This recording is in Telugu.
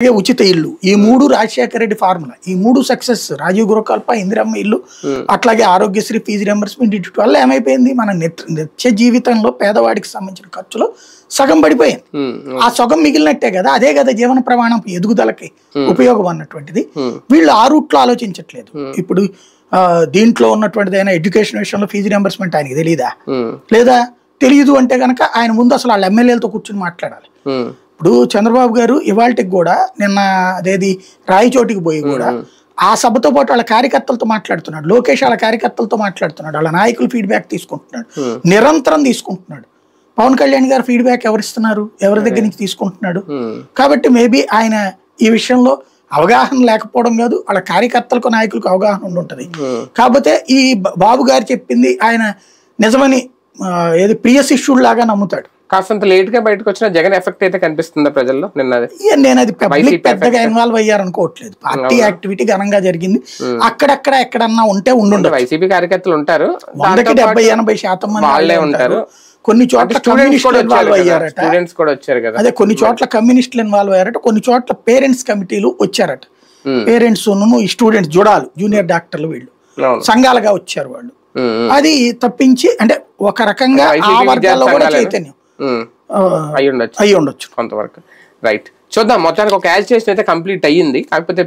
ఉచిత ఇల్లు ఈ మూడు రాజశేఖర రెడ్డి ఫార్ములా ఈ మూడు సక్సెస్ రాజీవ్ గృహకల్ప ఇందిరమ్మ ఇల్లు అట్లాగే ఆరోగ్యశ్రీ ఫీజు రింబర్స్మెంట్ ఇటు వల్ల ఏమైపోయింది మన నిత్య జీవితంలో పేదవాడికి సంబంధించిన ఖర్చులో సగం పడిపోయింది ఆ సగం మిగిలినట్టే కదా అదే కదా జీవన ప్రమాణం ఎదుగుదలకి ఉపయోగం అన్నటువంటిది వీళ్ళు ఆ రూట్లో ఆలోచించట్లేదు ఇప్పుడు దీంట్లో ఉన్నటువంటిది అయినా ఎడ్యుకేషన్ విషయంలో ఫీజు రింబర్స్మెంట్ ఆయనకి తెలియదా లేదా తెలియదు అంటే కనుక ఆయన ముందు అసలు వాళ్ళ ఎమ్మెల్యేలతో కూర్చొని మాట్లాడాలి ఇప్పుడు చంద్రబాబు గారు ఇవాళకి కూడా నిన్న అదేది రాయచోటికి పోయి కూడా ఆ సభతో పాటు వాళ్ళ కార్యకర్తలతో మాట్లాడుతున్నాడు లోకేష్ వాళ్ళ కార్యకర్తలతో మాట్లాడుతున్నాడు వాళ్ళ నాయకులు ఫీడ్బ్యాక్ తీసుకుంటున్నాడు నిరంతరం తీసుకుంటున్నాడు పవన్ కళ్యాణ్ గారు ఫీడ్బ్యాక్ ఎవరిస్తున్నారు ఎవరి దగ్గర నుంచి తీసుకుంటున్నాడు కాబట్టి మేబీ ఆయన ఈ విషయంలో అవగాహన లేకపోవడం కాదు వాళ్ళ కార్యకర్తలకు నాయకులకు అవగాహన ఉండుంటది కాకపోతే ఈ బాబు గారు చెప్పింది ఆయన నిజమని ఏది ప్రియ శిష్యుడు లాగా నమ్ముతాడు కాస్తంత లేట్ గా బయటకు వచ్చిన జగన్ ఎఫెక్ట్ అయితే కనిపిస్తుందా ప్రజల్లో నేను అది పబ్లిక్ పెద్దగా ఇన్వాల్వ్ అయ్యారనుకోవట్లేదు పార్టీ యాక్టివిటీ ఘనంగా జరిగింది అక్కడక్కడ ఎక్కడన్నా ఉంటే ఉండుండదు వైసీపీ కార్యకర్తలు ఉంటారు 70-80% మంది ఉంటారు కొన్ని చోట్ల కమ్యూనిస్టులు ఇన్వాల్వ్ అయ్యారట స్టూడెంట్స్ కూడా వచ్చారు కదా అదే కొన్ని చోట్ల కమ్యూనిస్టులు ఇన్వాల్వ్ అయ్యారట కొన్ని చోట్ల పేరెంట్స్ కమిటీలు వచ్చారట పేరెంట్స్ ఈ స్టూడెంట్స్ జుడాలు జూనియర్ డాక్టర్లు వీళ్ళు సంఘాలుగా వచ్చారు వాళ్ళు అది తప్పించి అంటే ఒక రకంగా ఆ వర్గాల్లో కూడా చైతన్యం అయ్యి ఉండొచ్చు కొంతవరకు రైట్ చూద్దాం మొత్తానికి ఒక యాజిటేషన్ అయితే కంప్లీట్ అయ్యింది కాకపోతే